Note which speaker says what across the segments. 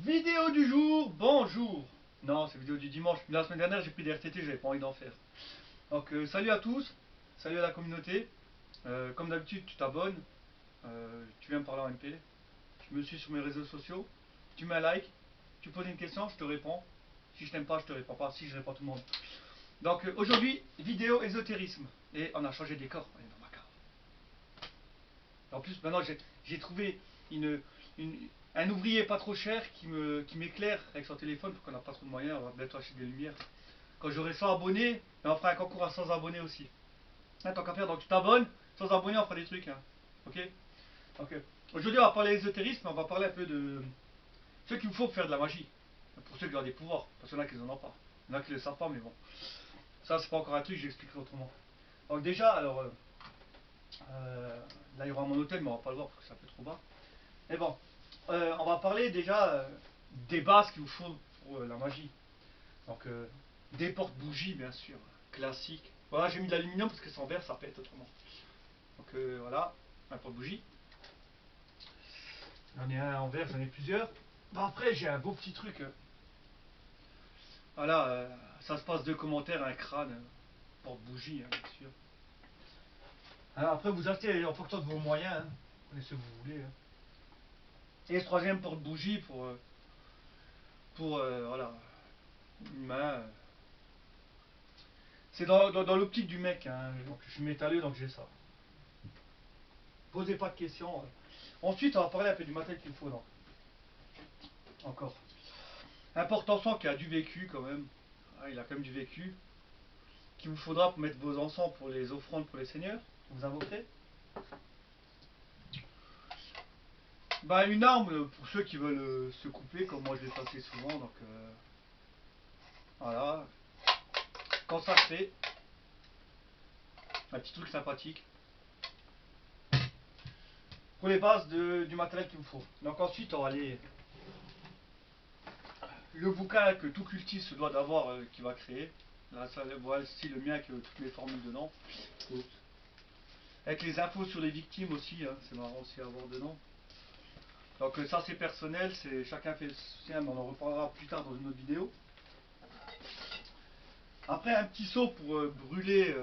Speaker 1: Vidéo du jour, bonjour. Non, c'est vidéo du dimanche. La semaine dernière, j'ai pris des RTT, j'avais pas envie d'en faire. Donc, salut à tous, salut à la communauté. Comme d'habitude, tu t'abonnes, tu viens me parler en MP, tu me suis sur mes réseaux sociaux, tu mets un like, tu poses une question, je te réponds. Si je t'aime pas, je te réponds pas. Si je réponds à tout le monde. Donc, aujourd'hui, vidéo ésotérisme. Et on a changé de décor, on est dans ma cave. En plus, maintenant, j'ai trouvé une, une- un ouvrier pas trop cher qui m'éclaire avec son téléphone, parce qu'on n'a pas trop de moyens, on va bientôt acheter des lumières. Quand j'aurai 100 abonnés, on fera un concours à 100 abonnés aussi. Hein, tant qu'à faire, donc tu t'abonnes, 100 abonnés, on fera des trucs. Hein. Ok. Donc, aujourd'hui, on va parler d'ésotérisme, on va parler un peu de ce qu'il vous faut pour faire de la magie. Pour ceux qui ont des pouvoirs, parce qu'il y en a qui n'en ont pas. Il y en a qui ne le savent pas, mais bon. Ça, c'est pas encore un truc, j'expliquerai autrement. Donc, déjà, alors, là, il y aura mon hôtel, mais on va pas le voir parce que c'est un peu trop bas. Mais bon, on va parler déjà des bases qu'il vous faut pour la magie. Donc, des portes-bougies, bien sûr, classiques. Voilà, j'ai mis de l'aluminium parce que sans verre, ça pète autrement. Donc, voilà, un porte-bougie. J'en ai un en verre, j'en ai plusieurs. Bon, après, j'ai un beau petit truc. Voilà, ça se passe de commentaires, un crâne, porte-bougie, hein, bien sûr. Alors, après, vous achetez en fonction de vos moyens. Hein. Prenez ce que vous voulez. Hein. Et ce troisième porte-bougie pour voilà, une main. C'est dans l'optique du mec. Hein. Donc, je suis métalleux, donc j'ai ça. Posez pas de questions. Ensuite, on va parler un peu du matériel qu'il faut. Donc. Encore. Un porte-encens qui a du vécu quand même. Ah, il a quand même du vécu. Qu'il vous faudra pour mettre vos encens pour les offrandes pour les seigneurs. Vous invoquerez. Bah, une arme pour ceux qui veulent se couper, comme moi je l'ai passé souvent. Donc voilà. Quand ça se fait, un petit truc sympathique. Pour les bases du matériel qu'il vous faut. Donc ensuite, on va aller. Le bouquin que tout cultiste se doit d'avoir qui va créer. Là, ça, voilà, c'est le mien avec toutes les formules dedans. Oups. Avec les infos sur les victimes aussi, hein, c'est marrant aussi à avoir dedans. Donc ça c'est personnel, c'est chacun fait le sien, mais on en reparlera plus tard dans une autre vidéo. Après un petit seau pour brûler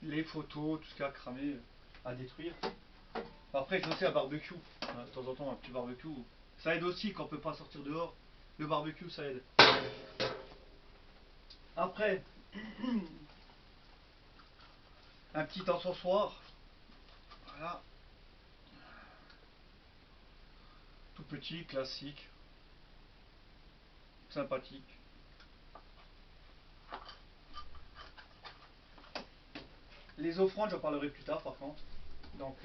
Speaker 1: les photos, tout ce qu'il y a à cramer, à détruire. Après j'ai aussi un barbecue, hein, de temps en temps un petit barbecue. Ça aide aussi quand on peut pas sortir dehors. Le barbecue ça aide. Après un petit encensoir. Voilà. Tout petit, classique, sympathique. Les offrandes, j'en parlerai plus tard par contre. Donc,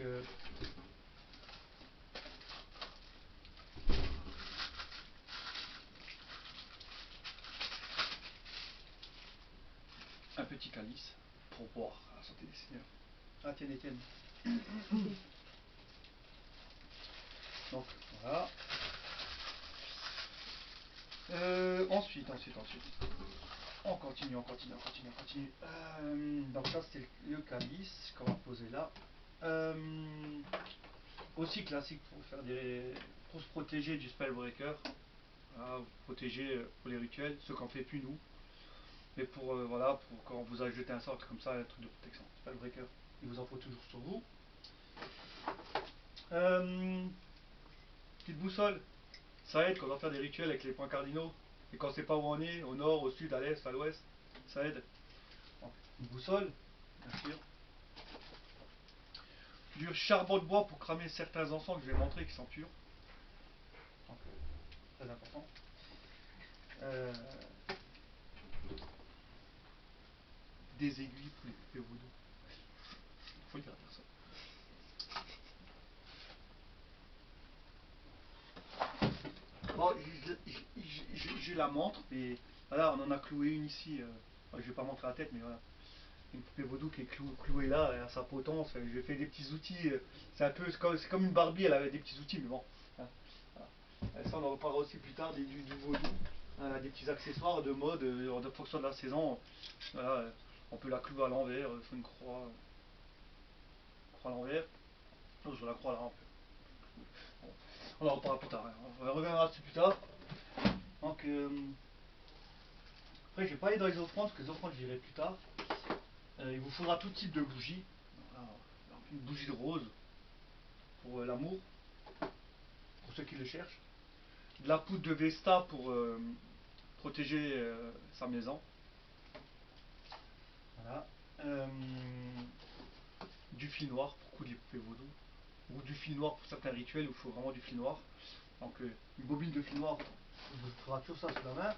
Speaker 1: un petit calice pour boire à la santé des seigneurs. Ah, tiens, Étienne. Donc, voilà. Ensuite. On continue. Donc, ça, c'était le calice qu'on va poser là. Aussi classique pour se protéger du spellbreaker. Voilà, vous protéger pour les rituels, ce qu'on fait plus nous. Mais pour voilà, pour quand on vous a jeté un sort comme ça, un truc de protection, spellbreaker, il vous en faut toujours sur vous. Petite boussole, ça aide quand on va faire des rituels avec les points cardinaux. Et quand on sait pas où on est, au nord, au sud, à l'est, à l'ouest, ça aide. Donc, une boussole, bien sûr. Du charbon de bois pour cramer certains encens que je vais montrer qui sont purs. Donc, très important. Euh, des aiguilles pour les poupées vaudou. Faut le dire à personne. Bon, j'ai la montre, mais voilà, on en a cloué une ici. Je vais pas montrer la tête, mais voilà. Une poupée vaudou qui est clouée là, à sa potence. J'ai fait des petits outils. C'est comme une Barbie, elle avait des petits outils, mais bon. Hein, voilà. Ça, on en reparlera aussi plus tard du vaudou. Des petits accessoires de mode, en fonction de la saison. Voilà, on peut la clouer à l'envers, faire une croix à l'envers. Non, sur la croix là, on peut. Bon. On en reparlera plus tard, hein. On reviendra dessus plus tard. Donc, après, je vais pas aller dans les offrandes, parce que les offrandes, je dirai plus tard. Il vous faudra tout type de bougies. Voilà. Donc, une bougie de rose pour l'amour, pour ceux qui le cherchent. De la poudre de Vesta pour protéger sa maison. Voilà. Du fil noir pour coudre les poupées vaudou. Ou du fil noir pour certains rituels où il faut vraiment du fil noir. Donc une bobine de fil noir, vous fera toujours ça sous la main.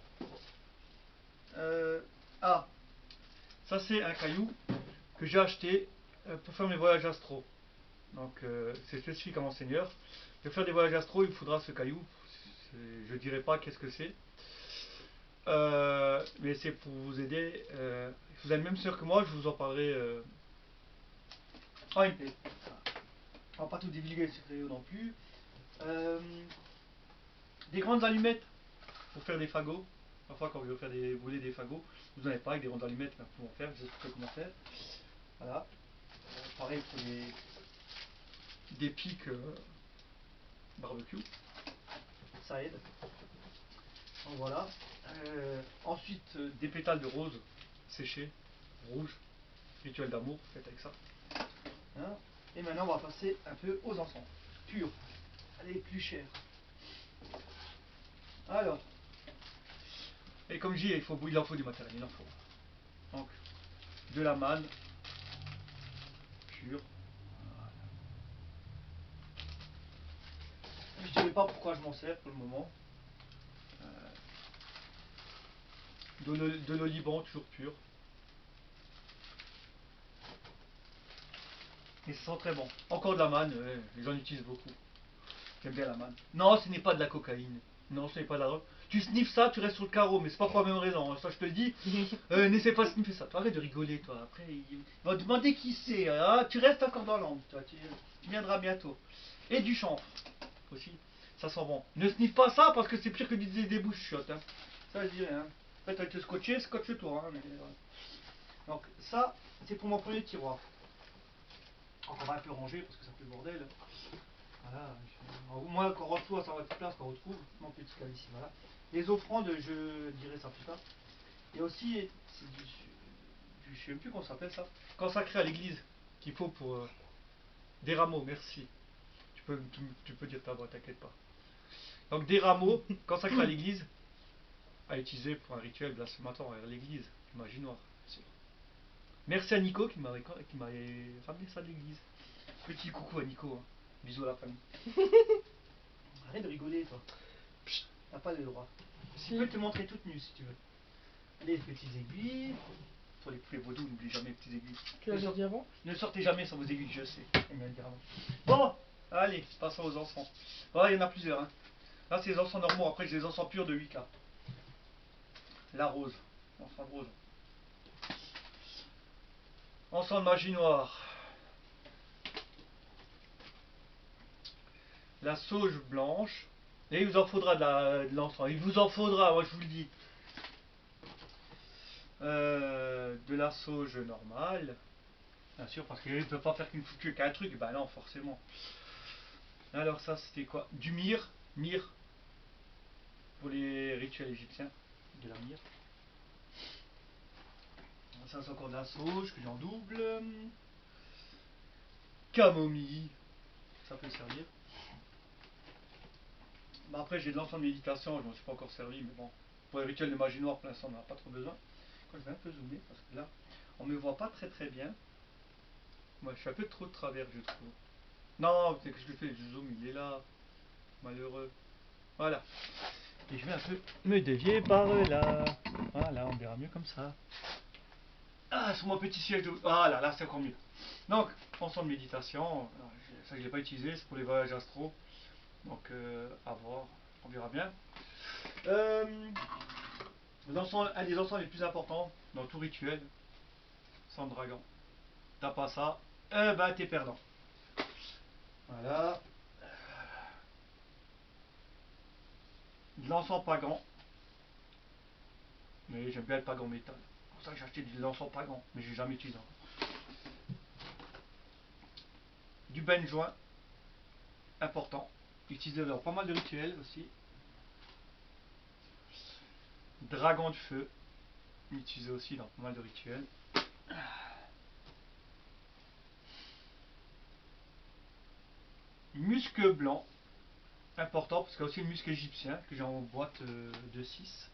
Speaker 1: Ah, ça c'est un caillou que j'ai acheté pour faire mes voyages astro. Donc c'est spécifique à mon seigneur. Pour faire des voyages astro, il faudra ce caillou. Je ne dirai pas qu'est-ce que c'est. Mais c'est pour vous aider. Si vous avez la même sœur que moi, je vous en parlerai en MP. On va pas tout divulguer sur Créo non plus. Des grandes allumettes pour faire des fagots. Parfois quand vous voulez faire des brûler des fagots, vous n'en avez pas avec des grandes allumettes, mais vous pouvez en faire, je vous explique comment faire. Voilà. Pareil pour des pics barbecue. Ça aide. Donc voilà. Ensuite des pétales de rose séchés, rouges, rituel d'amour, faites avec ça. Hein. Et maintenant on va passer un peu aux encens purs, les plus chers. Alors, et comme je dis, il en faut du matériel, il en faut. Donc, de la manne pure. Voilà. Je ne dirai pas pourquoi je m'en sers pour le moment. De l'oliban toujours pur. Et ça sent très bon. Encore de la manne, les gens l'utilisent beaucoup. J'aime bien la manne. Non, ce n'est pas de la cocaïne. Non, ce n'est pas de la drogue. Tu sniffes ça, tu restes sur le carreau, mais c'est pas pour la même raison. Ça, je te le dis. N'essaie pas de sniffer ça. Toi, arrête de rigoler, toi. Après, il va te demander qui c'est. Hein. Tu restes encore dans l'ombre, toi. Tu viendras bientôt. Et du chanvre aussi. Ça sent bon. Ne sniffe pas ça parce que c'est pire que des bouches chiottes. Hein. Ça, je dis rien. En fait, avec te scotcher, scotche-toi. Hein, mais, donc, ça, c'est pour mon premier tiroir. Encore un peu rangé parce que ça fait le bordel. Voilà. Moi, quand on reçoit, ça va être place qu'on retrouve. Mon petit ici, voilà. Les offrandes, je dirai ça plus tard. Et aussi, je ne sais même plus comment ça s'appelle ça. Consacré à l'église, qu'il faut pour des rameaux, merci. Tu peux dire ta voix, t'inquiète pas. Donc des rameaux consacrés à l'église, à utiliser pour un rituel blasphématoire envers l'église, du magie noire, bien sûr. Merci à Nico qui m'avait ramené ça de l'église. Petit coucou à Nico, hein. Bisous à la famille. Arrête de rigoler, toi. T'as pas le droit. Si. Je peux te montrer toute nue si tu veux. Les petites aiguilles. Pour les poupées vaudou, n'oubliez jamais les petites aiguilles.
Speaker 2: Tu l'as dit avant?
Speaker 1: Ne sortez jamais sans vos aiguilles, je sais. J'aime bien le dire avant. Bon, allez, passons aux encens. Voilà, il y en a plusieurs. Hein. Là, c'est les encens normaux. Après, j'ai les encens purs de 8K. La rose. Encens de rose. Encens de magie noire. La sauge blanche. Et il vous en faudra de l'encens. Il vous en faudra, moi je vous le dis. De la sauge normale. Bien sûr, parce qu'il ne peut pas faire qu'un truc. Bah non, forcément. Alors ça, c'était quoi? Du myrrhe. Myrrhe. Pour les rituels égyptiens. De la myrrhe. Ça, c'est encore de la sauge que j'en double. Camomille. Ça peut servir. Bah après, j'ai de l'encens de méditation. Je ne m'en suis pas encore servi. Mais bon. Pour les rituels de magie noire, pour l'instant, on n'en a pas trop besoin. Je vais un peu zoomer parce que là, on me voit pas très très bien. Moi, je suis un peu trop de travers, je trouve. Non, qu'est-ce que je fais? Je zoome, il est là. Malheureux. Voilà. Et je vais un peu me dévier par là. Voilà, on verra mieux comme ça. Ah, sur mon petit siège de... Ah là, là, c'est encore mieux. Donc, encens de méditation. Alors, ça, je ne l'ai pas utilisé, c'est pour les voyages astro. Donc, à voir. On verra bien. Un des encens les plus importants dans tout rituel, sans dragon. T'as pas ça, bah t'es perdant. Voilà. De l'encens pagan. Mais j'aime bien le pagan métal. C'est pour ça que j'ai acheté de l'encens pagan, mais j'ai jamais utilisé encore. Du benjoin, important. utilisé dans pas mal de rituels aussi. Dragon de feu, utilisé aussi dans pas mal de rituels. Musc blanc, important parce qu'il y a aussi le musc égyptien que j'ai en boîte de 6.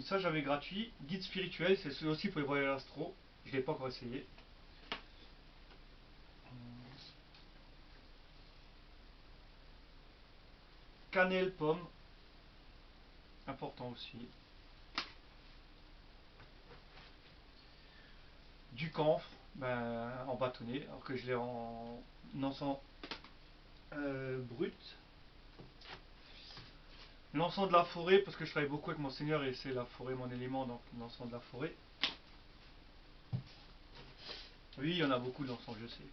Speaker 1: Ça j'avais gratuit. Guide spirituel, c'est celui aussi pour les voyages astro. Je ne l'ai pas encore essayé. Cannelle pomme, important aussi. Du camphre, en bâtonnet, alors que je l'ai en encens brut. L'encens de la forêt, parce que je travaille beaucoup avec mon seigneur et c'est la forêt mon élément, donc l'encens de la forêt. Oui, il y en a beaucoup d'encens, je sais.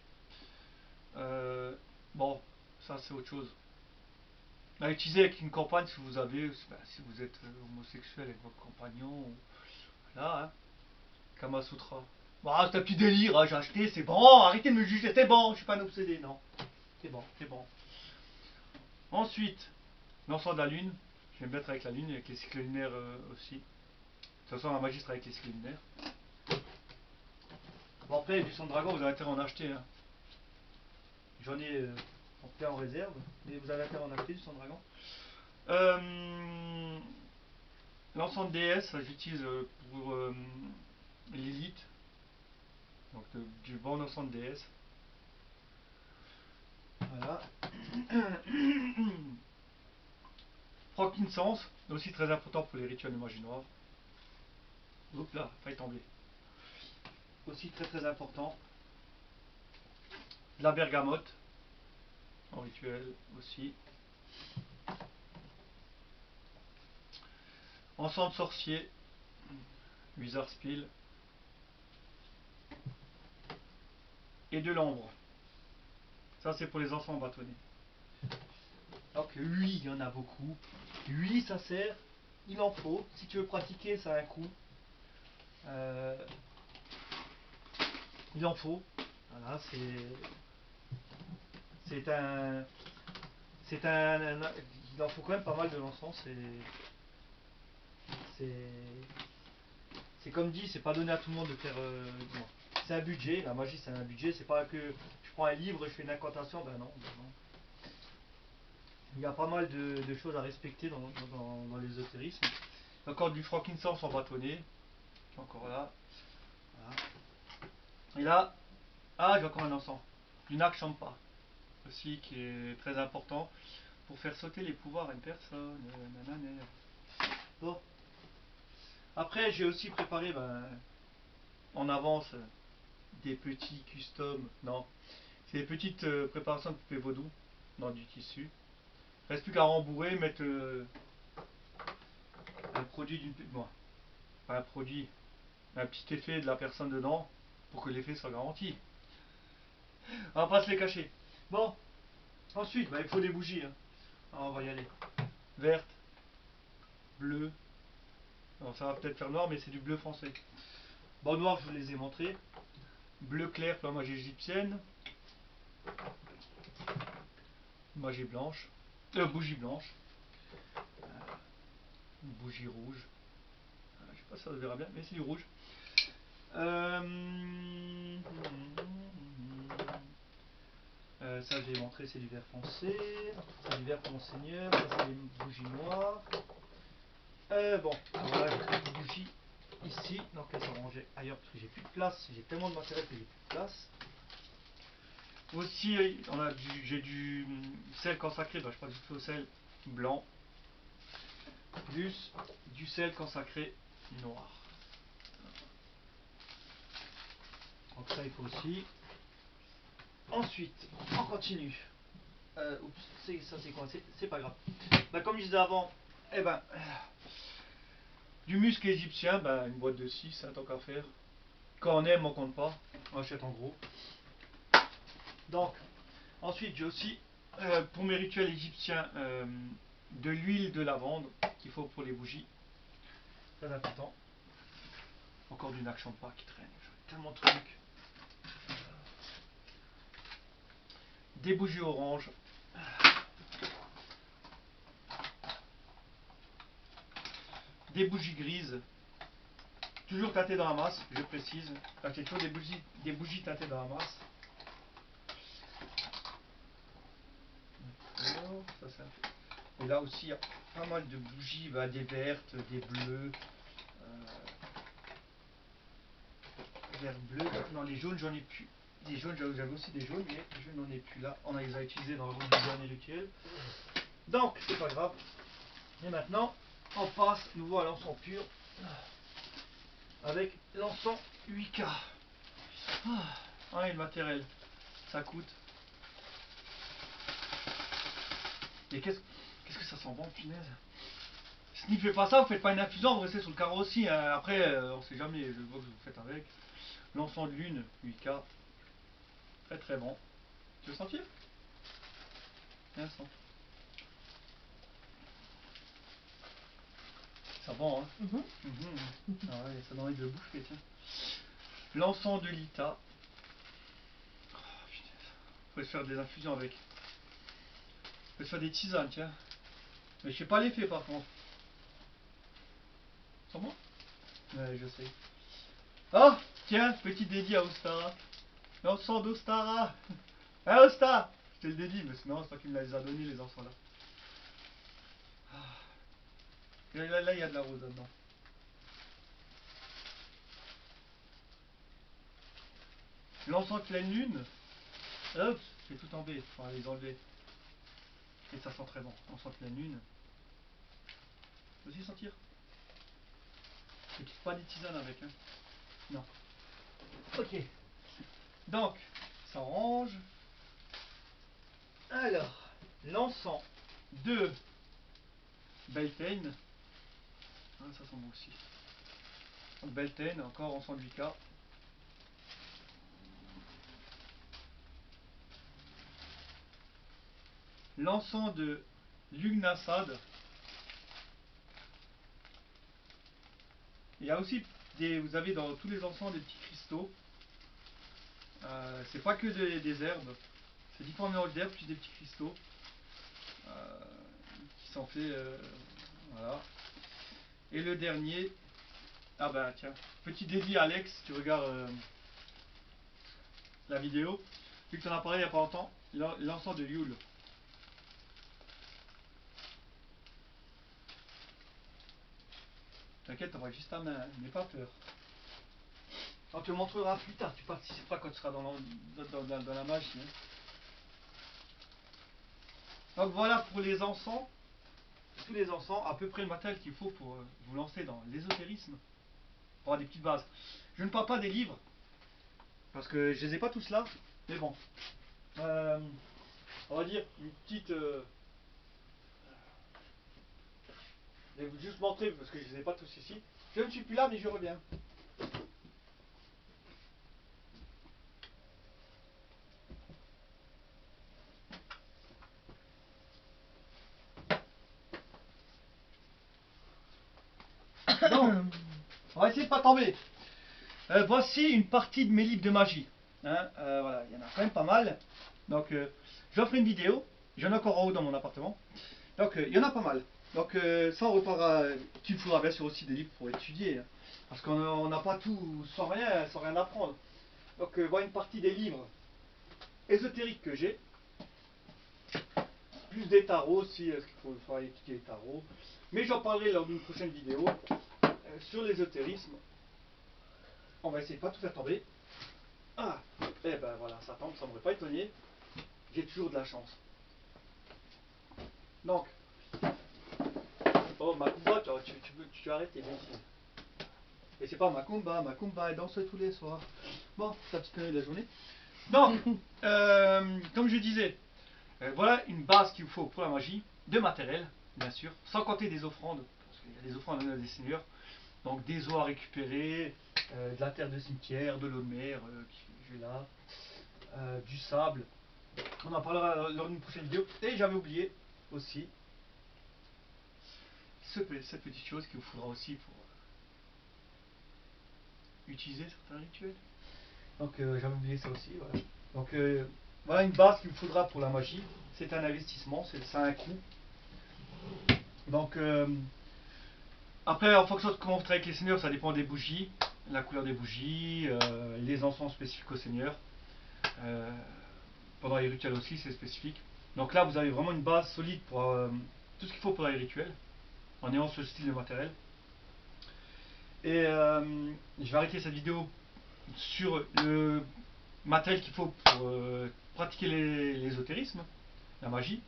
Speaker 1: Bon, ça c'est autre chose. À utiliser avec une compagne si vous avez, si vous êtes homosexuel avec votre compagnon, là, hein. Kamasutra. Bon, c'est un petit délire, hein, j'ai acheté, c'est bon, arrêtez de me juger, c'est bon, je suis pas un obsédé, non. C'est bon, c'est bon. Ensuite, l'encens de la lune, je vais me mettre avec la lune, avec les cycles lunaires aussi. De toute façon, la magie sera avec les cycles lunaires. Bon, après, du sang de dragon, vous avez intérêt à en acheter. Hein. J'en ai en plein en réserve, mais vous avez intérêt à en acheter du sang de dragon. L'encens de déesse, j'utilise pour l'élite. Donc du bon encens de déesse. Voilà. Frankincense, aussi très important pour les rituels de magie noire. Oups là, faille tomber. Aussi très très important. De la bergamote, en rituel aussi. Encens de sorcier, Wizard Spill. Et de l'ambre. Ça c'est pour les encens bâtonnés. Donc oui, il y en a beaucoup. Oui, ça sert. Il en faut. Si tu veux pratiquer, ça a un coût. Il en faut. Voilà, c'est un, il en faut quand même pas mal de l'encens. C'est comme dit, c'est pas donné à tout le monde de faire. C'est un budget. La magie, c'est un budget. C'est pas que je prends un livre, je fais une incantation. Ben non. Il y a pas mal de choses à respecter dans l'ésotérisme. Encore du frankincense en bâtonnet, qui est encore là. Voilà. Et là, j'ai encore un encens. Du Nakshampa, aussi, qui est très important pour faire sauter les pouvoirs à une personne. Nanana. Bon. Après, j'ai aussi préparé en avance des petits customs. Non, c'est des petites préparations de poupées vaudou dans du tissu. Reste plus qu'à rembourrer, mettre un produit d'une. Bon, pas un produit, un petit effet de la personne dedans pour que l'effet soit garanti. On va pas se les cacher. Bon, ensuite, il faut des bougies. Hein. Alors, on va y aller. Verte, bleu. Alors ça va peut-être faire noir, mais c'est du bleu français. Bon, noir, je vous les ai montrés. Bleu clair pour la magie égyptienne. Magie blanche. Bougie blanche. Bougie rouge. Je sais pas si ça se verra bien, mais c'est du rouge. Ça, j'ai montré, c'est du vert foncé. C'est du vert pour mon seigneur. Ça, c'est des bougies noires. Bon, alors là, j'ai des bougies ici. Donc, elles sont rangées ailleurs parce que j'ai plus de place. J'ai tellement de matériel que j'ai plus de place. Aussi, j'ai du sel consacré. Je passe du au sel blanc. Plus du sel consacré noir. Donc, ça, il faut aussi. Ensuite, on continue. Oups, ça c'est coincé, c'est pas grave. Comme je disais avant, du muscle égyptien, une boîte de 6, tant qu'à faire. Quand on aime, on compte pas. On achète en gros. Donc, ensuite, j'ai aussi, pour mes rituels égyptiens, de l'huile de lavande qu'il faut pour les bougies. Très important. Encore du Nakshampa qui traîne. Tellement de trucs. des bougies orange, des bougies grises, toujours teintées dans la masse, je précise. C'est toujours des bougies teintées dans la masse. Ça, et là aussi, il y a pas mal de bougies, bah, des vertes, des bleues. Vert, bleu. Non, les jaunes, j'en ai plus. Des jaunes, j'avais aussi des jaunes, mais les jaunes, j'en ai plus là. On les a utilisés dans le rôle du dernier rituel. Donc, c'est pas grave. Et maintenant, on passe nouveau à l'encens pur avec l'encens 8K. Ah, et le matériel, ça coûte. Et qu'est-ce que ça sent bon, punaise. Sniffez pas ça, vous faites pas une infusion, vous restez sur le carreau aussi. Hein. Après, on sait jamais, je vois que vous faites avec. L'encens de lune, 8K. Très très bon. Tu veux sentir? Viens, sens. Ça bon, hein. Ah ouais, ça donne envie de le bouffer, tiens. L'encens de Lita. Oh, putain. Faut se faire des infusions avec. Faut se faire des tisanes, tiens. Mais je sais pas l'effet par contre. Ça bon? Ouais, je sais. Oh, tiens, petit dédié à Ostara. L'encens d'Ostara. Hein, Osta? Je te le dédie, mais sinon, c'est toi qui me les a donnés, les encens là. Là, il y a de la rose là-dedans. L'encens de pleine lune. Hop, j'ai tout enlevé. On va les enlever. Et ça sent très bon. L'encens de pleine lune. Tu peux aussi sentir? Je ne quitte pas des tisanes avec. Hein. Non. Ok. Donc, ça range. Alors, l'encens de Beltane. Ah, ça sent bon aussi. Beltane, encore encens de 8K. L'encens de Lugnasad. Il y a aussi vous avez dans tous les encens des petits cristaux. C'est pas que des herbes. C'est différents mélanges d'herbes plus des petits cristaux. Qui sont faits. Voilà. Et le dernier. Ah bah tiens. Petit dédié à Alex, tu regardes la vidéo. Vu que tu en as parlé il n'y a pas longtemps. L'encens de Yule. T'inquiète, t'auras juste ta main, hein, n'aie pas peur. On te le montrera plus tard, tu participeras quand tu seras dans la magie. Hein. Donc voilà pour les encens, tous les encens, à peu près le matériel qu'il faut pour vous lancer dans l'ésotérisme, pour avoir des petites bases. Je ne parle pas des livres, parce que je les ai pas tous là, mais bon. On va dire une petite... je vais vous juste montrer, parce que je les ai pas tous ici. Je ne suis plus là, mais je reviens. Donc, on va essayer de pas tomber. Voici une partie de mes livres de magie. Hein, voilà, il y en a quand même pas mal. Donc, j'en ferai une vidéo. J'en ai encore en haut dans mon appartement. Donc, il y en a pas mal. Donc, ça, on reparlera. Tu faudra bien sûr aussi des livres pour étudier. Hein, parce qu'on n'a pas tout sans rien apprendre. Donc, voilà une partie des livres ésotériques que j'ai. Plus des tarots aussi, parce qu'il faudra étudier les tarots. Mais j'en parlerai lors d'une prochaine vidéo sur l'ésotérisme. On va essayer de pas tout faire tomber. Ah, et ben voilà, ça tombe, ça m'aurait pas étonné. J'ai toujours de la chance. Donc, oh Macumba, tu arrêtes tes bêtises. Et c'est pas Macumba, elle danse tous les soirs. Bon, c'est la petite connerie de la journée. Donc, comme je disais, voilà une base qu'il vous faut pour la magie, de matériel, bien sûr, sans compter des offrandes, parce qu'il y a des offrandes à des seigneurs. Donc des os à récupérer, de la terre de cimetière, de l'eau de mer que j'ai là, du sable. On en parlera lors d'une prochaine vidéo. Et j'avais oublié aussi cette petite chose qu'il vous faudra aussi pour utiliser certains rituels. Donc j'avais oublié ça aussi. Voilà. Donc Voilà une base qu'il vous faudra pour la magie. C'est un investissement, ça a un coût. Donc, après, en fonction de comment vous travaillez avec les seigneurs, ça dépend des bougies, la couleur des bougies, les encens spécifiques aux seigneurs. Euh, Pendant les rituels aussi, c'est spécifique. Donc là, vous avez vraiment une base solide pour tout ce qu'il faut pour les rituels, en ayant ce style de matériel. Et je vais arrêter cette vidéo sur le matériel qu'il faut pour pratiquer l'ésotérisme, la magie.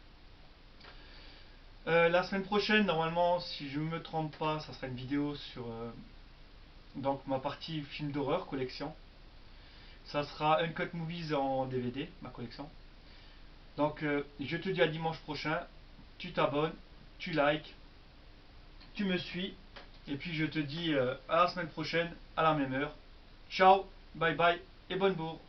Speaker 1: La semaine prochaine, normalement, si je ne me trompe pas, ça sera une vidéo sur donc ma partie film d'horreur collection. Ça sera Uncut Movies en DVD, ma collection. Donc je te dis à dimanche prochain. Tu t'abonnes, tu likes, tu me suis. Et puis je te dis à la semaine prochaine, à la même heure. Ciao, bye bye et bonne bourre.